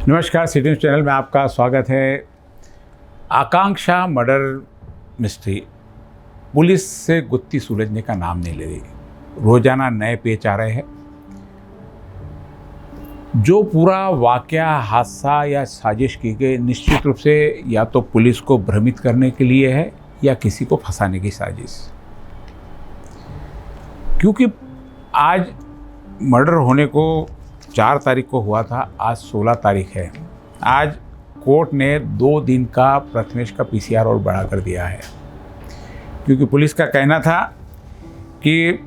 नमस्कार, city news channel में आपका स्वागत है। आकांक्षा मर्डर मिस्ट्री पुलिस से गुत्थी सुलझने का नाम नहीं ले रही। रोजाना नए पेच आ रहे हैं। जो पूरा वाकया, हादसा या साजिश की गई, निश्चित रूप से या तो पुलिस को भ्रमित करने के लिए है या किसी को फंसाने की साजिश। क्योंकि आज मर्डर होने को 4 तारीख को हुआ था, आज 16 तारीख है। आज कोर्ट ने 2 दिन का प्रथमेश का पीसीआर और बढ़ा कर दिया है, क्योंकि पुलिस का कहना था कि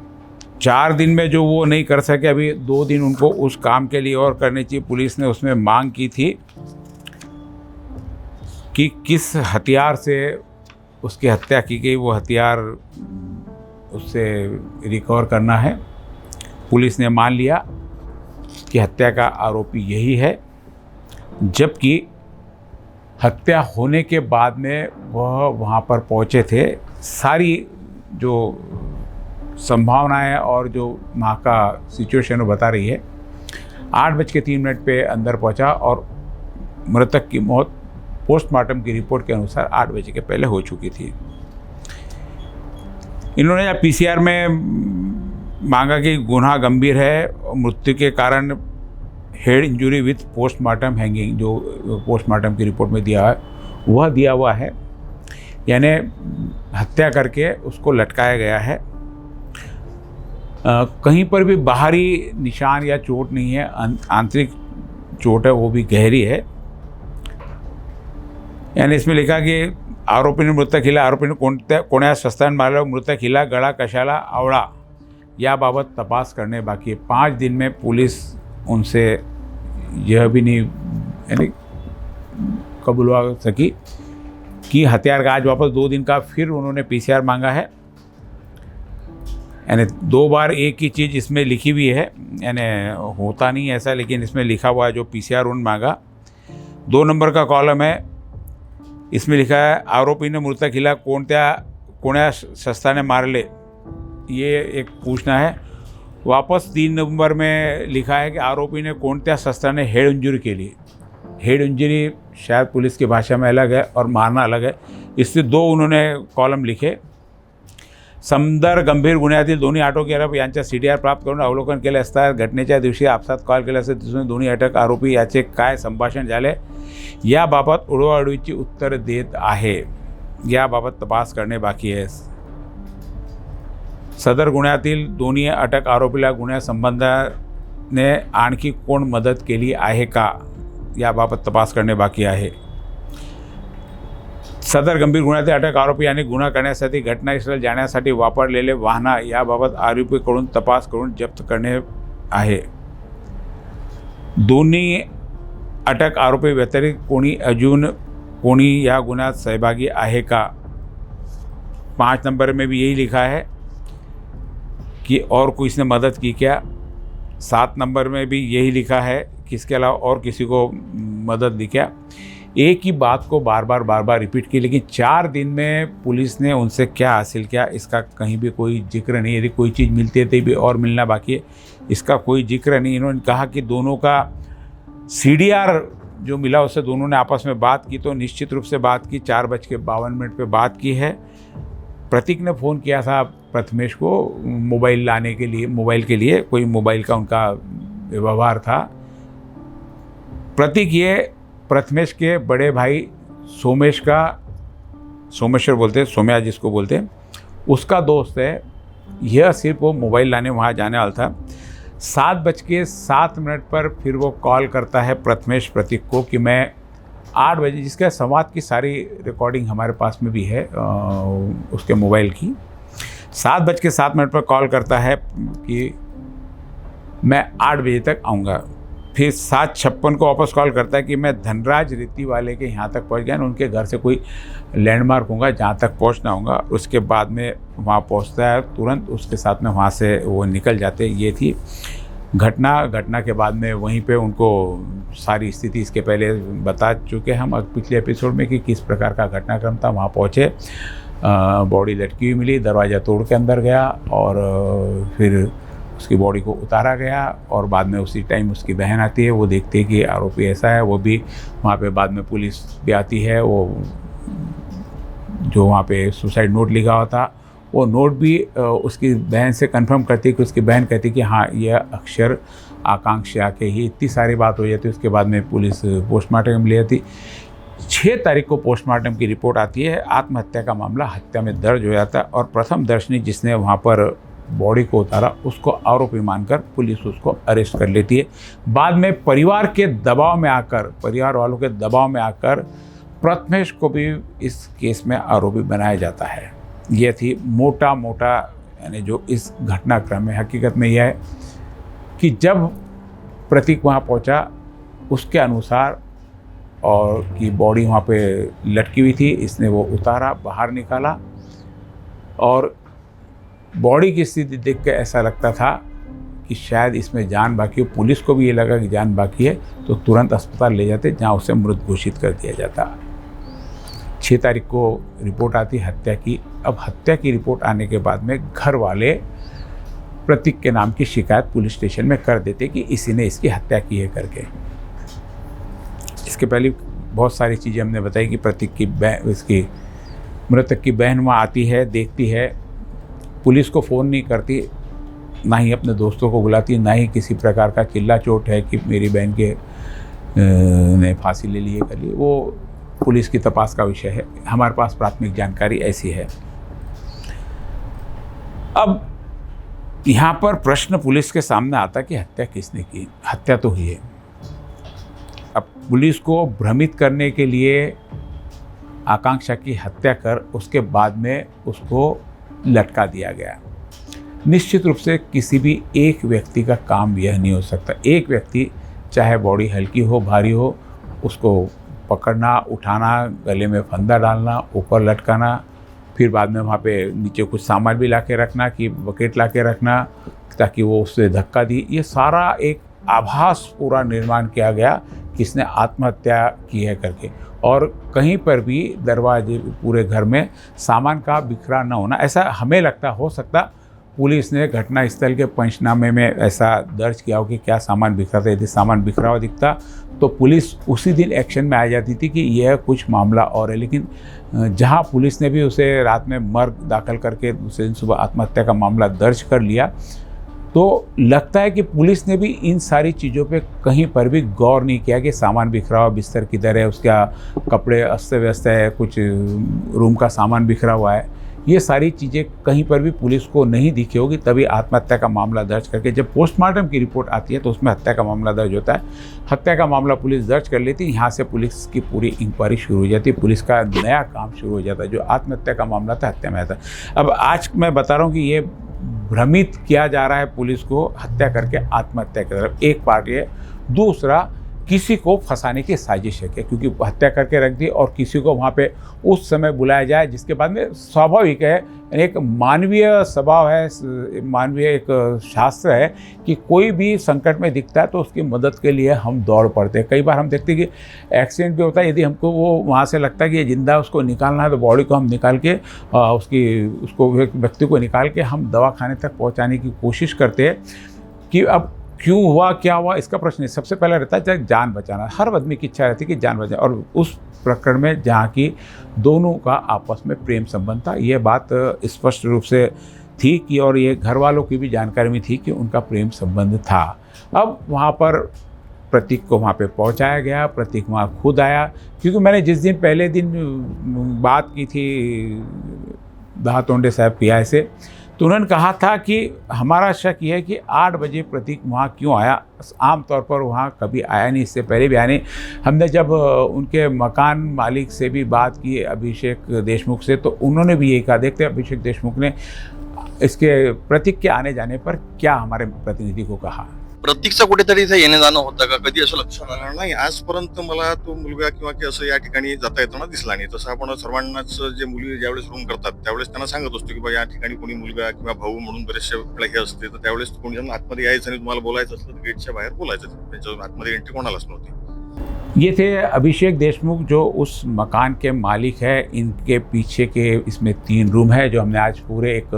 4 दिन में जो वो नहीं कर सके, अभी 2 दिन उनको उस काम के लिए और करनी चाहिए। पुलिस ने उसमें मांग की थी कि किस हथियार से उसकी हत्या की गई, वो हथियार उससे रिकवर करना है। पुलिस ने मान लिया कि हत्या का आरोपी यही है, जबकि हत्या होने के बाद में वह वहाँ पर पहुँचे थे। सारी जो संभावनाएं और जो वहाँ का सिचुएशन बता रही है। 8:03 पे अंदर पहुँचा और मृतक की मौत पोस्टमार्टम की रिपोर्ट के अनुसार 8 बजे के पहले हो चुकी थी। इन्होंने पीसीआर में मांगा कि गुनाह गंभीर है और मृत्यु के कारण head injury with postmortem hanging, जो पोस्टमार्टम की रिपोर्ट में दिया है वह दिया हुआ है, यानी हत्या करके उसको लटकाया गया है। कहीं पर भी बाहरी निशान या चोट नहीं है, आंतरिक चोट है, वो भी गहरी है। यानी इसमें लिखा कि आरोपीने मृतक हिला, आरोपीने कोण्या शस्त्राने मारलं, मृतक हिला, गळा कशाला आवळा याबाबत तपास करने बाकी है। 5 दिन में पुलिस उनसे यह भी नहीं यानी कबूलवा सकी कि हथियार का आज वापस 2 दिन का फिर उन्होंने पीसीआर मांगा है। यानी 2 बार एक ही चीज़ इसमें लिखी हुई है, यानी होता नहीं ऐसा, लेकिन इसमें लिखा हुआ है जो पीसीआर उन्होंने मांगा। 2 नंबर का कॉलम है, इसमें लिखा है आरोपीने मृतक हिला कोण्या शस्त्राने मारले, ये एक पूछना है। वापस 3 नंबर में लिखा है कि आरोपी ने कोणत्या शस्त्राने हेड इंजरी के लिए। हेड इंजरी शायद पुलिस की भाषा में अलग है और मारना अलग है, इससे 2 उन्होंने कॉलम लिखे। समदर गंभीर गुन्ह्यातील दोन्ही आरोपी यांच्या CDR प्राप्त करून अवलोकन केले असता घटनेच्या दिवशी आपसात कॉल केला असता दिसून दोन्ही अटक आरोपी याचे काय संभाषण झाले याबाबत उडवाउडवीची उत्तर देत आहे। याबाबत तपास करणे बाकी आहे। सदर गुन्ह्यातील दोन्ही अटक आरोपीला गुन्ह्यासंबंधाने आणखी कोण मदत केली आहे का याबाबत तपास करणे बाकी आहे। सदर गंभीर गुन्ह्यातील अटक आरोपी यांनी गुन्हा करण्यासाठी घटनास्थळी जाण्यासाठी वापरलेले वाहन याबाबत आरोपीकडून तपास करून जप्त करणे आहे। दोन्ही अटक आरोपी व्यतिरिक्त कोणी अजून कोणी या गुन्ह्यात सहभागी आहे का। 5 नंबर में भी यही लिखा है कि और कोई इसने मदद की क्या। 7 नंबर में भी यही लिखा है कि इसके अलावा और किसी को मदद दी क्या। एक ही बात को बार बार रिपीट की, लेकिन 4 दिन में पुलिस ने उनसे क्या हासिल किया इसका कहीं भी कोई जिक्र नहीं। यदि कोई चीज़ मिलती है तो भी और मिलना बाकी है, इसका कोई जिक्र नहीं। इन्होंने कहा कि दोनों का CDR जो मिला उससे दोनों ने आपस में बात की, तो निश्चित रूप से बात की। 4:52 पे बात की है। प्रतीक ने फ़ोन किया था प्रथमेश को मोबाइल लाने के लिए, मोबाइल के लिए कोई मोबाइल का उनका व्यवहार था। प्रतीक ये प्रथमेश के बड़े भाई सोमेश्वर बोलते हैं, सोम्या जिसको बोलते हैं, उसका दोस्त है। यह सिर्फ वो मोबाइल लाने वहाँ जाने वाला था। 7:07 पर फिर वो कॉल करता है प्रथमेश प्रतीक को कि मैं 8 बजे, जिसका संवाद की सारी रिकॉर्डिंग हमारे पास में भी है उसके मोबाइल की। 7:07 पर कॉल करता है कि मैं 8 बजे तक आऊँगा। फिर 7:56 को वापस कॉल करता है कि मैं धनराज रीति वाले के यहाँ तक पहुँच गया, उनके घर से कोई लैंडमार्क होगा जहाँ तक पहुँचना होगा। उसके बाद में वहाँ पहुँचता है, तुरंत उसके साथ में वहाँ से वो निकल जाते। ये थी घटना के बाद में वहीं पे उनको सारी स्थिति इसके पहले बता चुके हम पिछले एपिसोड में कि किस प्रकार का घटनाक्रम था। वहाँ पहुँचे, बॉडी लटकी हुई मिली, दरवाज़ा तोड़ के अंदर गया और फिर उसकी बॉडी को उतारा गया और बाद में उसी टाइम उसकी बहन आती है, वो देखती है कि आरोपी ऐसा है। वो भी वहाँ पे बाद में पुलिस भी आती है, वो जो वहाँ पे सुसाइड नोट लिखा हुआ था वो नोट भी उसकी बहन से कंफर्म करती है कि उसकी बहन कहती है कि हाँ यह अक्षर आकांक्षा के ही। इतनी सारी बात हो जाती है। उसके बाद में पुलिस पोस्टमार्टम ले जाती। 6 तारीख को पोस्टमार्टम की रिपोर्ट आती है। आत्महत्या का मामला हत्या में दर्ज हो जाता है और प्रथम दर्शनी जिसने वहाँ पर बॉडी को उतारा उसको आरोपी मानकर पुलिस उसको अरेस्ट कर लेती है। बाद में परिवार के दबाव में आकर, परिवार वालों के दबाव में आकर प्रथमेश को भी इस केस में आरोपी बनाया जाता है। यह थी मोटा मोटा यानी जो इस घटनाक्रम में हकीकत में यह है कि जब प्रतीक वहाँ पहुँचा उसके अनुसार और कि बॉडी वहाँ पे लटकी हुई थी, इसने वो उतारा, बाहर निकाला और बॉडी की स्थिति देख के ऐसा लगता था कि शायद इसमें जान बाकी हो। पुलिस को भी ये लगा कि जान बाकी है तो तुरंत अस्पताल ले जाते जहाँ उसे मृत घोषित कर दिया जाता। 6 तारीख को रिपोर्ट आती हत्या की। अब हत्या की रिपोर्ट आने के बाद में घर वाले प्रतीक के नाम की शिकायत पुलिस स्टेशन में कर देते कि इसी ने इसकी हत्या की है करके। इसके पहले बहुत सारी चीज़ें हमने बताई कि प्रतीक की इसकी मृतक की बहन वहाँ आती है, देखती है, पुलिस को फ़ोन नहीं करती, ना ही अपने दोस्तों को बुलाती, ना ही किसी प्रकार का चिल्ला चोट है कि मेरी बहन के ने फांसी ले ली है कर ली। वो पुलिस की तपास का विषय है। हमारे पास प्राथमिक जानकारी ऐसी है। अब यहाँ पर प्रश्न पुलिस के सामने आता कि हत्या किसने की। हत्या तो हुई है। अब पुलिस को भ्रमित करने के लिए आकांक्षा की हत्या कर उसके बाद में उसको लटका दिया गया। निश्चित रूप से किसी भी एक व्यक्ति का काम यह नहीं हो सकता। एक व्यक्ति चाहे बॉडी हल्की हो भारी हो, उसको पकड़ना, उठाना, गले में फंदा डालना, ऊपर लटकाना, फिर बाद में वहाँ पे नीचे कुछ सामान भी ला के रखना कि बकेट ला के रखना ताकि वो उससे धक्का दी, ये सारा एक आभास पूरा निर्माण किया गया किसने आत्महत्या की है करके। और कहीं पर भी दरवाजे पूरे घर में सामान का बिखरा न होना, ऐसा हमें लगता हो सकता पुलिस ने घटनास्थल के पंचनामे में ऐसा दर्ज किया हो कि क्या सामान बिखरा था। यदि सामान बिखरा हुआ दिखता तो पुलिस उसी दिन एक्शन में आ जाती थी कि यह कुछ मामला और है। लेकिन जहां पुलिस ने भी उसे रात में मर्ग दाखिल करके दूसरे दिन सुबह आत्महत्या का मामला दर्ज कर लिया, तो लगता है कि पुलिस ने भी इन सारी चीज़ों पे कहीं पर भी गौर नहीं किया कि सामान बिखरा हुआ, बिस्तर किधर है, उसका कपड़े अस्त व्यस्त है, कुछ रूम का सामान बिखरा हुआ है। ये सारी चीज़ें कहीं पर भी पुलिस को नहीं दिखी होगी, तभी आत्महत्या का मामला दर्ज करके जब पोस्टमार्टम की रिपोर्ट आती है तो उसमें हत्या का मामला दर्ज होता है। हत्या का मामला पुलिस दर्ज कर लेती है। यहाँ से पुलिस की पूरी इंक्वायरी शुरू हो जाती है, पुलिस का नया काम शुरू हो जाता है। जो आत्महत्या का मामला था हत्या में आता है। अब आज मैं बता रहा हूँ कि ये भ्रमित किया जा रहा है पुलिस को हत्या करके आत्महत्या की तरफ, एक पार्ट ये। दूसरा, किसी को फंसाने की साजिश है क्या, क्योंकि हत्या करके रख दी और किसी को वहाँ पे उस समय बुलाया जाए जिसके बाद में स्वाभाविक है, एक मानवीय स्वभाव है, मानवीय एक शास्त्र है कि कोई भी संकट में दिखता है तो उसकी मदद के लिए हम दौड़ पड़ते हैं। कई बार हम देखते हैं कि एक्सीडेंट भी होता है, यदि हमको वो वहाँ से लगता है कि ये जिंदा उसको निकालना है तो बॉडी को हम निकाल के उसको व्यक्ति को निकाल के हम दवाखाने तक पहुँचाने की कोशिश करते हैं कि अब क्यों हुआ, क्या हुआ, इसका प्रश्न सबसे पहले रहता है चाहे जान बचाना। हर आदमी की इच्छा रहती है कि जान बचाए, और उस प्रकरण में जहाँ की दोनों का आपस में प्रेम संबंध था, यह बात स्पष्ट रूप से थी कि, और ये घर वालों की भी जानकारी में थी कि उनका प्रेम संबंध था। अब वहाँ पर प्रतीक को वहाँ पे पहुँचाया गया। प्रतीक वहाँ खुद आया, क्योंकि मैंने जिस दिन पहले दिन बात की थी दाहतोंडे साहब PI से, तो उन्होंने कहा था कि हमारा शक यह है कि 8 बजे प्रतीक वहाँ क्यों आया। आमतौर पर वहाँ कभी आया नहीं, इससे पहले भी आया नहीं। हमने जब उनके मकान मालिक से भी बात की, अभिषेक देशमुख से, तो उन्होंने भी यही कहा। देखते हैं अभिषेक देशमुख ने इसके प्रतीक के आने जाने पर क्या हमारे प्रतिनिधि को कहा। प्रतीकचा कुठेतरी इथे येणे जाणं होतं का, कधी असं लक्षात आलं नाही? आजपर्यंत मला तो मुलगा किंवा की असं या ठिकाणी जाता येताना दिसला नाही. तसं आपण सर्वांनाच जे मुली ज्यावेळेस रूम करतात त्यावेळेस त्यांना सांगत असतो की बा या ठिकाणी कोणी मुलगा किंवा भाऊ म्हणून बरेचशे वेळा हे असते, तर त्यावेळेस कोणी जण आतमध्ये यायचं आणि तुम्हाला बोलायचं असलं तर गेटच्या बाहेर बोलायचं, त्याच्या आतमध्ये एंट्री कोणालाच नव्हती। ये थे अभिषेक देशमुख जो उस मकान के मालिक है। इनके पीछे के इसमें 3 रूम है जो हमने आज पूरे एक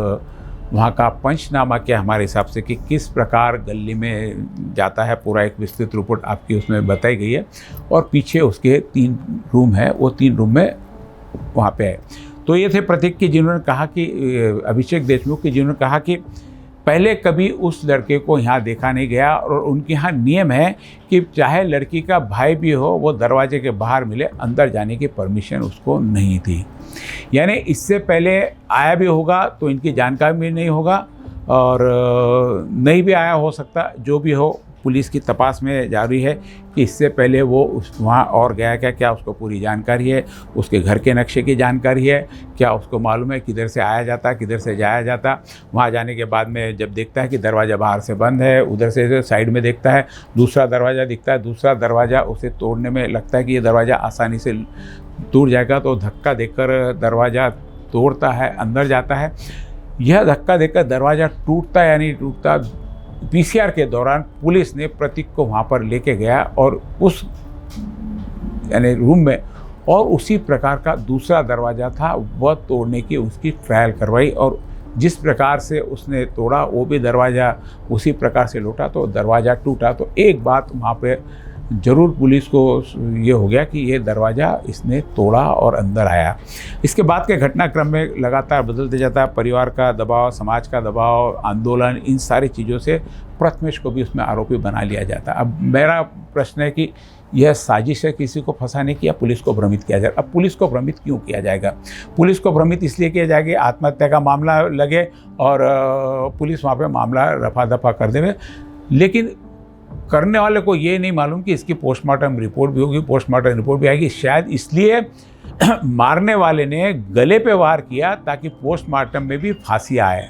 वहाँ का पंचनामा क्या हमारे हिसाब से कि किस प्रकार गली में जाता है, पूरा एक विस्तृत रिपोर्ट आपकी उसमें बताई गई है। और पीछे उसके 3 रूम है, वो 3 रूम में वहाँ पे है। तो ये थे प्रतीक की, जिन्होंने कहा कि अभिषेक देशमुख की, जिन्होंने कहा कि पहले कभी उस लड़के को यहाँ देखा नहीं गया और उनके यहाँ नियम है कि चाहे लड़की का भाई भी हो वो दरवाजे के बाहर मिले, अंदर जाने की परमिशन उसको नहीं थी। यानी इससे पहले आया भी होगा तो इनकी जानकारी भी नहीं होगा और नहीं भी आया हो सकता, जो भी हो पुलिस की तपास में जारी है कि इससे पहले वो वहाँ और गया क्या उसको पूरी जानकारी है, उसके घर के नक्शे की जानकारी है, क्या उसको मालूम है किधर से आया जाता, किधर से जाया जाता। वहाँ जाने के बाद में जब देखता है कि दरवाज़ा बाहर से बंद है, उधर से साइड में देखता है दूसरा दरवाज़ा दिखता है, दूसरा दरवाज़ा उसे तोड़ने में लगता है कि ये दरवाज़ा आसानी से टूट जाएगा, तो धक्का देकर दरवाज़ा तोड़ता है, अंदर जाता है। यह धक्का देकर दरवाज़ा टूटता या नहीं टूटता, पीसीआर के दौरान पुलिस ने प्रतीक को वहाँ पर लेके गया और उस यानी रूम में, और उसी प्रकार का दूसरा दरवाज़ा था वह तोड़ने की उसकी ट्रायल करवाई और जिस प्रकार से उसने तोड़ा वो भी दरवाज़ा उसी प्रकार से लौटा तो दरवाज़ा टूटा। तो एक बात वहाँ पे ज़रूर पुलिस को ये हो गया कि ये दरवाज़ा इसने तोड़ा और अंदर आया। इसके बाद के घटनाक्रम में लगातार बदलते जाता है, परिवार का दबाव, समाज का दबाव, आंदोलन, इन सारी चीज़ों से प्रथमेश को भी उसमें आरोपी बना लिया जाता है। अब मेरा प्रश्न है कि यह साजिश है किसी को फंसाने की या पुलिस को भ्रमित किया जाए। अब पुलिस को भ्रमित क्यों किया जाएगा? पुलिस को भ्रमित इसलिए किया जाएगा आत्महत्या का मामला लगे और पुलिस वहाँ पर मामला रफा दफा कर देवे, लेकिन करने वाले को ये नहीं मालूम कि इसकी पोस्टमार्टम रिपोर्ट भी होगी, पोस्टमार्टम रिपोर्ट भी आएगी। शायद इसलिए मारने वाले ने गले पे वार किया ताकि पोस्टमार्टम में भी फांसी आए।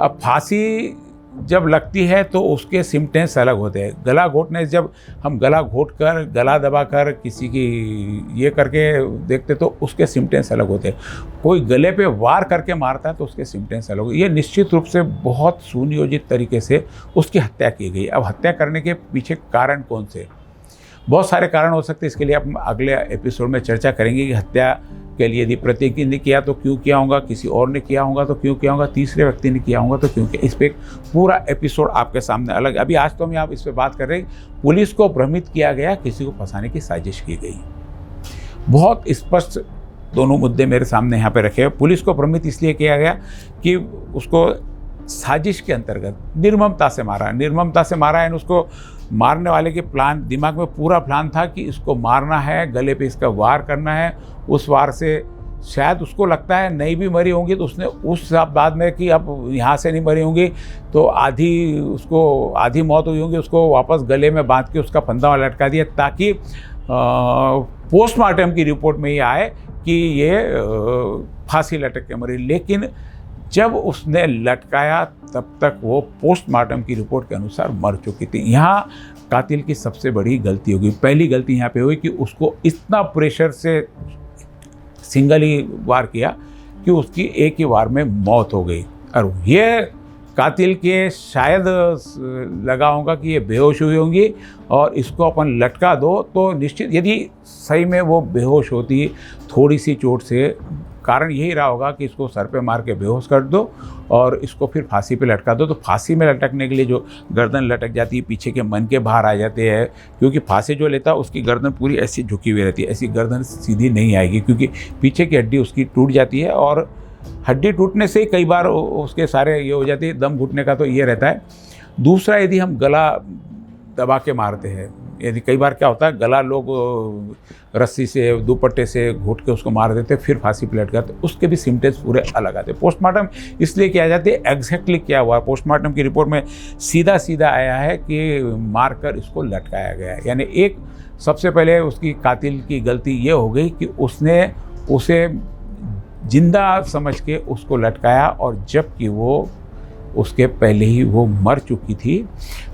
अब फांसी जब लगती है तो उसके सिम्टम्स अलग होते हैं। गला घोटने, जब हम गला घोट कर, गला दबा कर किसी की ये करके देखते तो उसके सिम्टम्स अलग होते हैं। कोई गले पे वार करके मारता है तो उसके सिम्टम्स अलग होते हैं। ये निश्चित रूप से बहुत सुनियोजित तरीके से उसकी हत्या की गई। अब हत्या करने के पीछे कारण कौन से? बहुत सारे कारण हो सकते हैं। इसके लिए हम अगले एपिसोड में चर्चा करेंगे कि हत्या के लिए यदि प्रतीक ने किया तो क्यों किया होगा, किसी और ने किया होगा तो क्यों किया होगा, तीसरे व्यक्ति ने किया होगा तो क्यों किया। इस पर पूरा एपिसोड आपके सामने अलग। अभी आज तो हम यहाँ इस पर बात कर रहे हैं, पुलिस को भ्रमित किया गया, किसी को फंसाने की साजिश की गई। बहुत स्पष्ट दोनों मुद्दे मेरे सामने यहाँ पे रखे हुए। पुलिस को भ्रमित इसलिए किया गया कि उसको साजिश के अंतर्गत निर्ममता से मारा है। उसको मारने वाले के प्लान, दिमाग में पूरा प्लान था कि इसको मारना है, गले पे इसका वार करना है। उस वार से शायद उसको लगता है नहीं भी मरी होंगी तो उसने उस बाद में कि अब यहाँ से नहीं मरी होंगी तो आधी मौत हुई होंगी, उसको वापस गले में बांध के उसका फंदा लटका दिया ताकि पोस्टमार्टम की रिपोर्ट में ये आए कि ये फांसी लटक के मरी। लेकिन जब उसने लटकाया तब तक वो पोस्टमार्टम की रिपोर्ट के अनुसार मर चुकी थी। यहाँ कातिल की सबसे बड़ी गलती होगी। पहली गलती यहाँ पे हुई कि उसको इतना प्रेशर से सिंगल ही वार किया कि उसकी एक ही वार में मौत हो गई। और ये कातिल के शायद लगा होगा कि ये बेहोश हुई होंगी और इसको अपन लटका दो तो निश्चित, यदि सही में वो बेहोश होती थोड़ी सी चोट से, कारण यही रहा होगा कि इसको सर पे मार के बेहोश कर दो और इसको फिर फांसी पे लटका दो। तो फांसी में लटकने के लिए जो गर्दन लटक जाती है, पीछे के मन के बाहर आ जाते हैं, क्योंकि फांसी जो लेता है उसकी गर्दन पूरी ऐसी झुकी हुई रहती है, ऐसी गर्दन सीधी नहीं आएगी क्योंकि पीछे की हड्डी उसकी टूट जाती है और हड्डी टूटने से ही कई बार उसके सारे ये हो जाती है। दम घुटने का तो ये रहता है। दूसरा, यदि हम गला दबा के मारते हैं, यदि कई बार क्या होता है गला लोग रस्सी से, दुपट्टे से घोट के उसको मार देते, फिर फांसी पे लटकाते, उसके भी सिम्टम्स पूरे अलग आते। पोस्टमार्टम इसलिए किया जाता है, एग्जैक्टली क्या हुआ पोस्टमार्टम की रिपोर्ट में सीधा आया है कि मारकर इसको लटकाया गया। यानी एक सबसे पहले उसकी कातिल की गलती ये हो गई कि उसने उसे जिंदा समझ के उसको लटकाया और जबकि वो उसके पहले ही वो मर चुकी थी।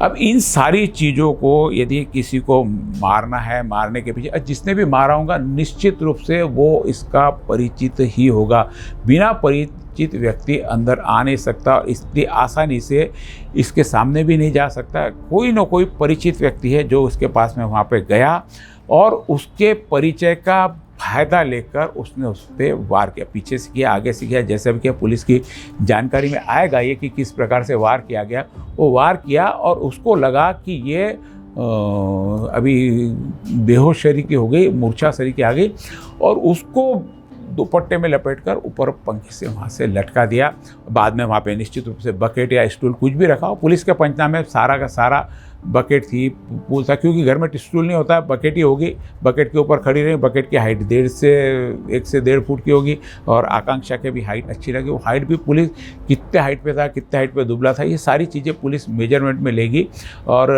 अब इन सारी चीज़ों को यदि किसी को मारना है, मारने के पीछे जिसने भी मारा होगा निश्चित रूप से वो इसका परिचित ही होगा। बिना परिचित व्यक्ति अंदर आ नहीं सकता, इसलिए आसानी से इसके सामने भी नहीं जा सकता। कोई ना कोई परिचित व्यक्ति है जो उसके पास में वहाँ पे गया और उसके परिचय का फ़ायदा लेकर उसने उस पर वार किया, पीछे से किया, आगे से किया, जैसे भी किया। पुलिस की जानकारी में आएगा ये कि किस प्रकार से वार किया गया। वो वार किया और उसको लगा कि ये अभी बेहोश शरीकी हो गई, मूर्छा शरीकी आ गई, और उसको दुपट्टे में लपेटकर ऊपर पंखे से वहाँ से लटका दिया। बाद में वहाँ पे निश्चित रूप से बकेट या स्टूल कुछ भी रखा हो। पुलिस के पंचनामे सारा का सारा बकेट थी, पूल था, क्योंकि घर में स्टूल नहीं होता, बकेट ही होगी। बकेट के ऊपर खड़ी रही। बकेट की हाइट 1 से 1.5 फुट की होगी, और आकांक्षा के भी हाइट अच्छी लगी। वो हाइट भी पुलिस कितने हाइट पे था, कितने हाइट पे दुबला था, ये सारी चीज़ें पुलिस मेजरमेंट में लेगी और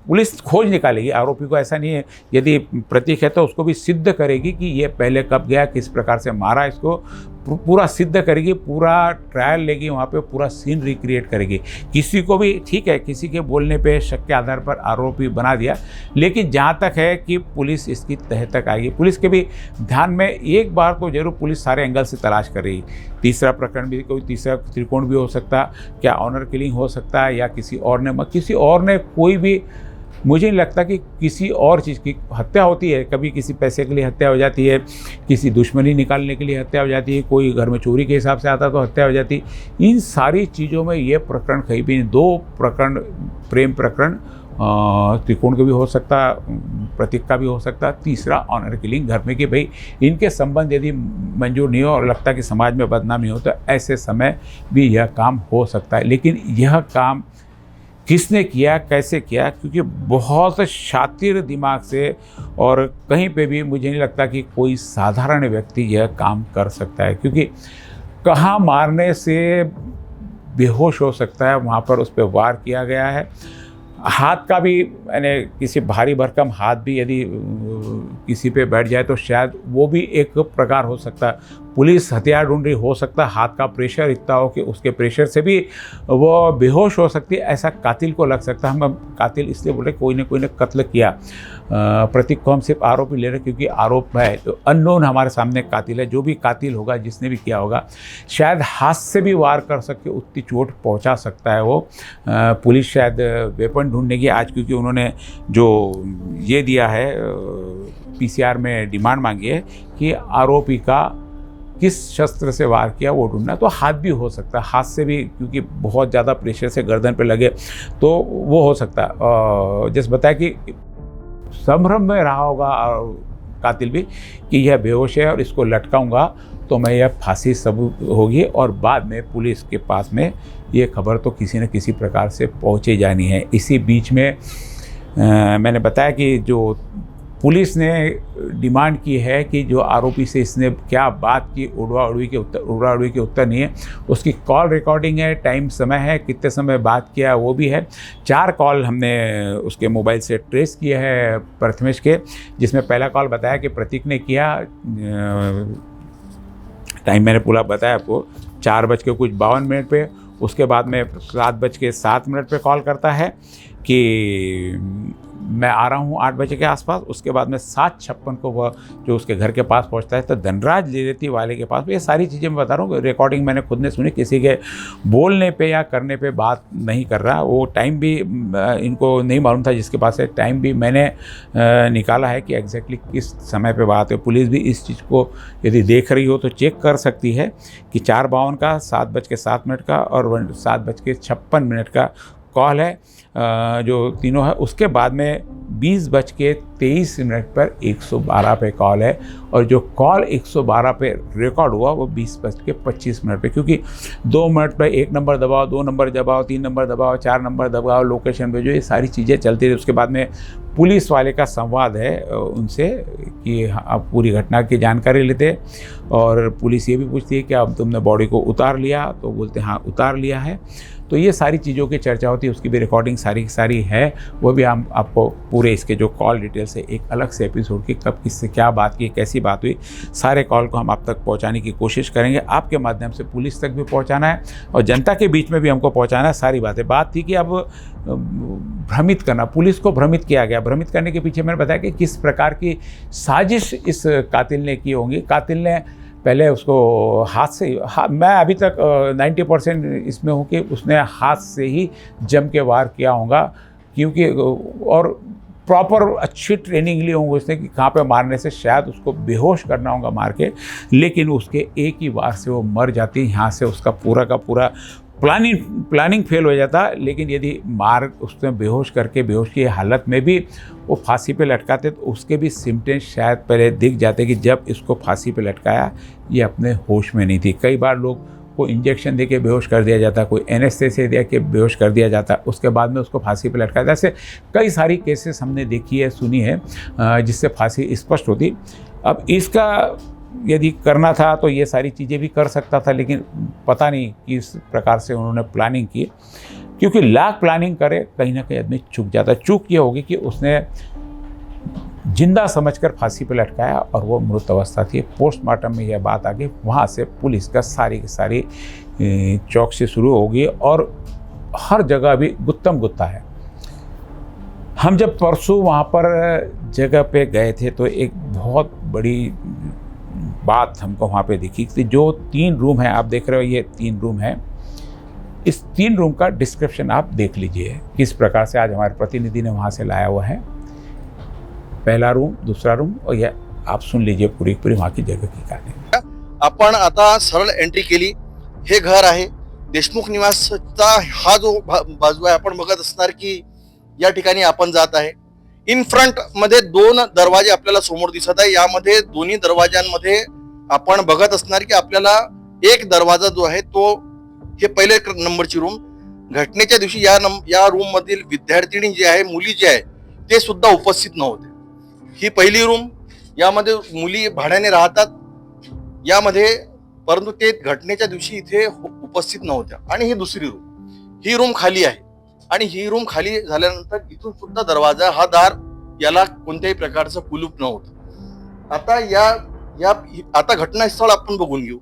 पुलिस खोज निकालेगी आरोपी को। ऐसा नहीं है, यदि प्रतीक है तो उसको भी सिद्ध करेगी कि ये पहले कब गया, किस प्रकार से मारा, इसको पूरा सिद्ध करेगी। पूरा ट्रायल लेगी, वहाँ पे पूरा सीन रिक्रिएट करेगी। किसी को भी ठीक है, किसी के बोलने पे शक के आधार पर आरोपी बना दिया, लेकिन जहाँ तक है कि पुलिस इसकी तह तक आएगी। पुलिस के भी ध्यान में एक बार तो जरूर पुलिस सारे एंगल से तलाश कर रही। तीसरा प्रकरण भी, कोई तीसरा त्रिकोण भी हो सकता, क्या ऑनर किलिंग हो सकता है, या किसी और ने कोई भी, मुझे नहीं लगता कि किसी और चीज़ की हत्या होती है। कभी किसी पैसे के लिए हत्या हो जाती है, किसी दुश्मनी निकालने के लिए हत्या हो जाती है, कोई घर में चोरी के हिसाब से आता तो हत्या हो जाती। इन सारी चीज़ों में ये प्रकरण कहीं भी नहीं। 2 प्रकरण, प्रेम प्रकरण त्रिकोण का भी हो सकता, प्रतीक का भी हो सकता, तीसरा ऑनर किलिंग घर में, कि भाई इनके संबंध यदि मंजूर नहीं हो और लगता कि समाज में बदनामी हो, तो ऐसे समय भी यह काम हो सकता है। लेकिन यह काम किसने किया, कैसे किया, क्योंकि बहुत शातिर दिमाग से, और कहीं पे भी मुझे नहीं लगता कि कोई साधारण व्यक्ति यह काम कर सकता है, क्योंकि कहाँ मारने से बेहोश हो सकता है, वहाँ पर उस पर वार किया गया है। हाथ का भी, यानी किसी भारी भरकम हाथ भी यदि किसी पे बैठ जाए तो शायद वो भी एक प्रकार हो सकता है। पुलिस हथियार ढूंढ रही, हो सकता है हाथ का प्रेशर इतना हो कि उसके प्रेशर से भी वो बेहोश हो सकती है। ऐसा कातिल को लग सकता है। हम कातिल इसलिए बोल रहे, कोई ने कत्ल किया। प्रतीक को हम सिर्फ आरोपी ले रहे क्योंकि आरोप है, तो अननोन हमारे सामने कातिल है। जो भी कातिल होगा, जिसने भी किया होगा, शायद हाथ से भी वार कर सके, उतनी चोट पहुंचा सकता है वो। पुलिस शायद वेपन ढूंढने की आज, क्योंकि उन्होंने जो ये दिया है पीसीआर में डिमांड मांगी है कि आरोपी का किस शस्त्र से वार किया वो ढूंढना, तो हाथ भी हो सकता है, हाथ से भी, क्योंकि बहुत ज़्यादा प्रेशर से गर्दन पे लगे तो वो हो सकता है। जैसे बताया कि संभ्रम में रहा होगा कातिल भी कि यह बेहोश है और इसको लटकाऊंगा तो मैं यह फांसी सबूत होगी, और बाद में पुलिस के पास में ये खबर तो किसी न किसी प्रकार से पहुँचे जानी है। इसी बीच में मैंने बताया कि जो पुलिस ने डिमांड की है कि जो आरोपी से इसने क्या बात की, उड़वा उड़वी के उत्तर नहीं है, उसकी कॉल रिकॉर्डिंग है, टाइम समय है, कितने समय बात किया वो भी है। 4 कॉल हमने उसके मोबाइल से ट्रेस किए हैं प्रथमेश के, जिसमें पहला कॉल बताया कि प्रतीक ने किया, टाइम मैंने पूरा बताया आपको, 4:52 पे। उसके बाद में 7:07 पे कॉल करता है कि मैं आ रहा हूँ 8 बजे के आसपास। उसके बाद में 7:56 को वह जो उसके घर के पास पहुँचता है, तो धनराज लेरेती वाले के पास। ये सारी चीज़ें मैं बता रहा हूँ, रिकॉर्डिंग मैंने खुद ने सुनी, किसी के बोलने पे या करने पे बात नहीं कर रहा। वो टाइम भी इनको नहीं मालूम था, जिसके पास है टाइम भी मैंने निकाला है कि एग्जैक्टली किस समय पे बात है। पुलिस भी इस चीज़ को यदि देख रही हो तो चेक कर सकती है कि 4:52 का, 7:07 का और 7:56 का कॉल है, जो तीनों है। उसके बाद में 20:23 पर 112 पे कॉल है, और जो कॉल 112 पे रिकॉर्ड हुआ वो 20:25 पे, क्योंकि 2 मिनट पे 1 नंबर दबाओ, 2 नंबर दबाओ, 3 नंबर दबाओ, 4 नंबर दबाओ, लोकेशन भेजो, ये सारी चीज़ें चलती रही। उसके बाद में पुलिस वाले का संवाद है उनसे कि आप पूरी घटना की जानकारी लेते, और पुलिस ये भी पूछती है कि अब तुमने बॉडी को उतार लिया, तो बोलते हाँ उतार लिया है। तो ये सारी चीज़ों की चर्चा होती है, उसकी भी रिकॉर्डिंग सारी की सारी है। वो भी हम आपको पूरे इसके जो कॉल डिटेल्स है, एक अलग से एपिसोड की, कब किससे क्या बात की, कैसी बात हुई, सारे कॉल को हम आप तक पहुंचाने की कोशिश करेंगे। आपके माध्यम से पुलिस तक भी पहुंचाना है और जनता के बीच में भी हमको पहुंचाना है सारी बातें। बात थी कि अब भ्रमित करना, पुलिस को भ्रमित किया गया। भ्रमित करने के पीछे मैंने बताया कि किस प्रकार की साजिश इस कातिल ने की होंगी। कातिल ने पहले उसको हाथ से, मैं अभी तक 90% इसमें हूँ कि उसने हाथ से ही जम के वार किया होगा, क्योंकि और प्रॉपर अच्छी ट्रेनिंग ली होंगी उसने कि कहाँ पे मारने से शायद उसको बेहोश करना होगा मार के, लेकिन उसके एक ही वार से वो मर जाती। यहाँ से उसका पूरा का पूरा प्लानिंग फेल हो जाता। लेकिन यदि मार उसने बेहोश करके बेहोश की हालत में भी वो फांसी पे लटकाते तो उसके भी सिम्टम्स शायद पहले दिख जाते कि जब इसको फांसी पे लटकाया ये अपने होश में नहीं थी। कई बार लोग को इंजेक्शन दे के बेहोश कर दिया जाता, कोई एनेस्थेसिया दे के बेहोश कर दिया जाता, उसके बाद में उसको फांसी पे लटकाया। ऐसे कई सारी केसेस हमने देखी है, सुनी है, जिससे फांसी स्पष्ट होती। अब इसका यदि करना था तो ये सारी चीज़ें भी कर सकता था, लेकिन पता नहीं किस प्रकार से उन्होंने प्लानिंग की, क्योंकि लाख प्लानिंग करे कहीं ना कहीं आदमी चूक जाता। चूक ये होगी कि उसने जिंदा समझकर फांसी पर लटकाया और वो मृत अवस्था थी। पोस्टमार्टम में यह बात आ गई, वहाँ से पुलिस का सारी की सारी चौकसी शुरू होगी और हर जगह भी गुत्तम गुत्ता है। हम जब परसों वहाँ पर जगह पे गए थे तो एक बहुत बड़ी बात हमको वहाँ पे दिखी कि जो 3 रूम है, आप देख रहे हो ये 3 रूम है, इस 3 रूम का डिस्क्रिप्शन आप देख लीजिए किस प्रकार से आज हमारे प्रतिनिधि ने वहाँ से लाया हुआ है। पहला रूम, दूसरा रूम, और ये आप सुन लीजिए पूरी वहाँ की जगह की कहानी। आपण आता सरळ एंट्री केली, हे घर आहे देशमुख निवासचा। हा जो बाजू आहे आपण बघत असणार की या ठिकाणी आपण जात आहे। इन फ्रंट मध्ये 2 दरवाजे आपल्याला समोर दिसत आहे। यामध्ये दोन्ही दरवाजांमध्ये आपण बघत असणार की आपल्याला एक दरवाजा जो आहे तो हे पहिले नंबरची रूम, घटनेच्या दिवशी या रूम मधील विद्यार्थिनी जे आहे, मुली जे आहे ते सुद्धा उपस्थित नव्हते। ही पहिली रूम, यामध्ये मुली भाड्याने राहतात यामध्ये, परंतु ते घटनेच्या दिवशी इथे उपस्थित नव्हत्या। आणि ही दुसरी रूम, ही रूम खाली आहे आणि ही रूम खाली झाल्यानंतर इथून सुद्धा दरवाजा, हा दार याला कोणत्याही प्रकारचं कुलूप नव्हतं। आता घटनास्थळ आपण बघून घेऊ।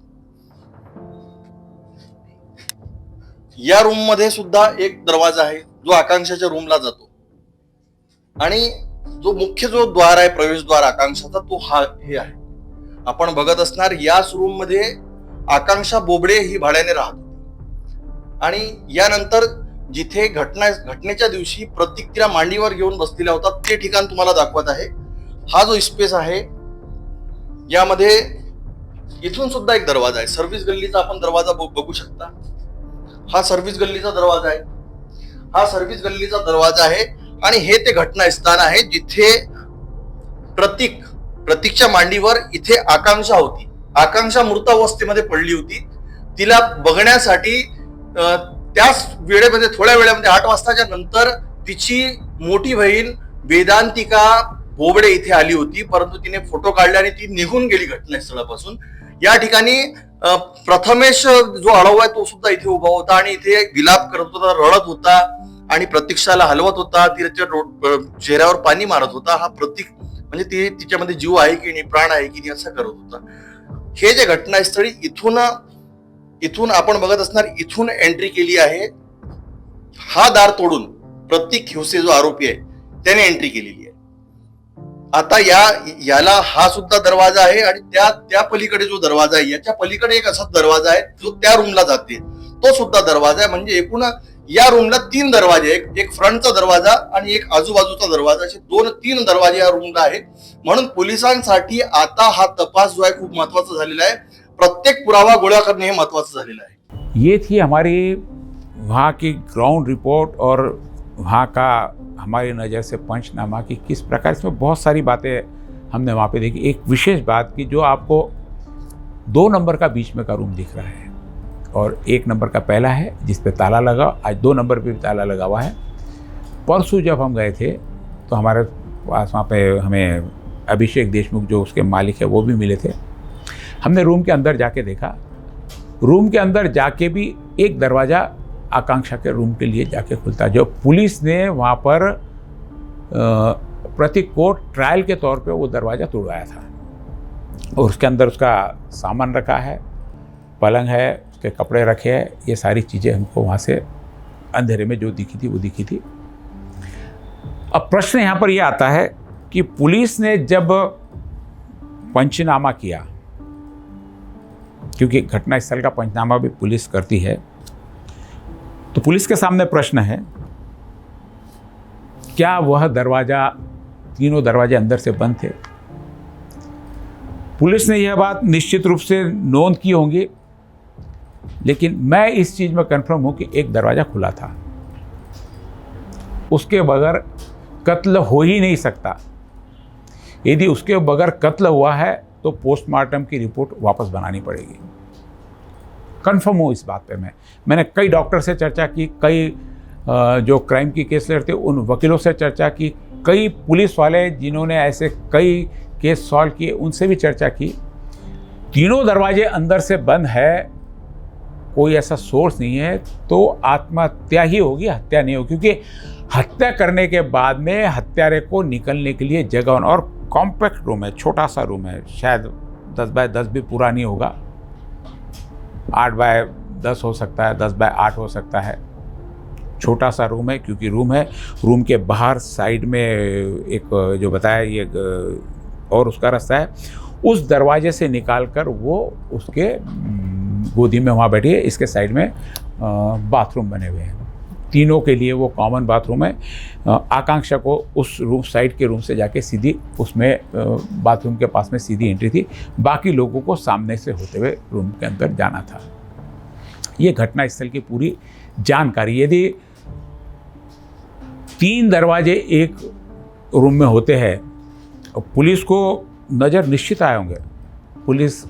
या रूम मध्ये सुद्धा एक दरवाजा आहे जो आकांक्षाच्या रूमला जातो आणि जो मुख्य जो द्वार आहे, प्रवेशद्वार आकांक्षाचा, तो हे आहे। आपण बघत असणार याच रूम मध्ये आकांक्षा बोबडे ही भाड्याने राहत आणि यानंतर जिथे घटनेच्या दिवशी प्रतीक तिला मांडीवर घेऊन बसलेला होता ते ठिकाण तुम्हाला दाखवत आहे। हा जो स्पेस आहे यामध्ये इथून सुद्धा एक दरवाजा आहे, सर्व्हिस गल्लीचा आपण दरवाजा बघू शकता। हा सर्व्हिस गल्लीचा दरवाजा आहे, हा सर्व्हिस गल्लीचा दरवाजा आहे आणि हे ते घटनास्थान आहे जिथे प्रतीकच्या मांडीवर इथे आकांक्षा होती। आकांक्षा मृत अवस्थेमध्ये पडली होती। तिला बघण्यासाठी त्याच वेळेमध्ये, थोड्या वेळेमध्ये 8 वाजताच्या नंतर तिची मोठी बहीण वेदांतिका बोबडे इथे आली होती, परंतु तिने फोटो काढले आणि ती निघून गेली घटनास्थळापासून। या ठिकाणी प्रथमेश जो आळव आहे तो सुद्धा इथे उभा होता आणि इथे विलाप करत होता, रडत होता आणि प्रतीक्षाला हलवत होता, तिच्या चेहऱ्यावर पाणी मारत होता। हा प्रतीक म्हणजे तिच्यामध्ये जीव आहे की नाही, प्राण आहे की नाही, असं करत होता। हे जे घटनास्थळी इथून आपण बघत असणार, इथून एंट्री केली आहे। हा दार तोडून प्रतीक हिवसे जो आरोपी आहे त्याने एंट्री केलेली आहे। आता याला हा सुद्धा दरवाजा आहे आणि त्या पलीकडे जो दरवाजा आहे, याच्या पलीकडे एक असा दरवाजा आहे जो त्या रूमला जाते, तो सुद्धा दरवाजा आहे। म्हणजे एकूण या रूमला 3 दरवाजे, एक फ्रंटचा दरवाजा आणि एक आजूबाजूचा दरवाजा, असे 2-3 दरवाजे या रूमला आहेत। म्हणून पोलिसांसाठी आता हा तपास जो आहे खूप महत्वाचा झालेला आहे। प्रत्येक पुरावा गोळा करणे हे महत्वाचं झालेलं आहे। ये थी हमारी वहाँ की ग्राउंड रिपोर्ट और वहाँ का हमारी नज़र से पंचनामा की किस प्रकार, इसमें बहुत सारी बातें हमने वहाँ पे देखी। एक विशेष बात की जो आपको 2 नंबर का बीच में का रूम दिख रहा है और 1 नंबर का पहला है जिस पे ताला लगा, आज 2 नंबर पे भी ताला लगा हुआ है। परसों जब हम गए थे तो हमारे पास वहाँ पे हमें अभिषेक देशमुख जो उसके मालिक है वो भी मिले थे। हमने रूम के अंदर जाके देखा, रूम के अंदर जाके भी एक दरवाज़ा आकांक्षा के रूम के लिए जाके खुलता, जो पुलिस ने वहाँ पर प्रतीक को ट्रायल के तौर पे वो दरवाज़ा तोड़वाया था और उसके अंदर उसका सामान रखा है, पलंग है, उसके कपड़े रखे हैं, ये सारी चीज़ें हमको वहाँ से अंधेरे में जो दिखी थी वो दिखी थी। अब प्रश्न यहाँ पर ये आता है कि पुलिस ने जब पंचनामा किया, क्योंकि घटनास्थल का पंचनामा भी पुलिस करती है, तो पुलिस के सामने प्रश्न है क्या वह दरवाज़ा तीनों दरवाजे अंदर से बंद थे। पुलिस ने यह बात निश्चित रूप से नोट की होंगी, लेकिन मैं इस चीज़ में कन्फर्म हूँ कि एक दरवाज़ा खुला था। उसके बगैर कत्ल हो ही नहीं सकता। यदि उसके बगैर कत्ल हुआ है तो पोस्टमार्टम की रिपोर्ट वापस बनानी पड़ेगी। कन्फर्म हूँ इस बात पे। मैंने कई डॉक्टर से चर्चा की, कई जो क्राइम की केस लड़ते उन वकीलों से चर्चा की, कई पुलिस वाले जिन्होंने ऐसे कई केस सॉल्व किए उनसे भी चर्चा की। तीनों दरवाजे अंदर से बंद है, कोई ऐसा सोर्स नहीं है, तो आत्महत्या ही होगी, हत्या नहीं होगी। क्योंकि हत्या करने के बाद में हत्यारे को निकलने के लिए जगह, और कॉम्पैक्ट रूम है, छोटा सा रूम है, शायद 10 बाय 10 भी पूरा नहीं होगा, 8 बाय 10 हो सकता है, 10 बाय 8 हो सकता है। छोटा सा रूम है, क्योंकि रूम है, रूम के बाहर साइड में एक जो बताया ये और उसका रास्ता है, उस दरवाजे से निकालकर वो उसके गोदी में वहाँ बैठी है। इसके साइड में बाथरूम बने हुए हैं, तीनों के लिए वो कॉमन बाथरूम है। आकांक्षा को उस रूम साइड के रूम से जाके सीधी उसमें बाथरूम के पास में सीधी एंट्री थी, बाकी लोगों को सामने से होते हुए रूम के अंदर जाना था। ये घटनास्थल की पूरी जानकारी, यदि 3 दरवाजे एक रूम में होते हैं, पुलिस को नज़र निश्चित आए होंगे। पुलिस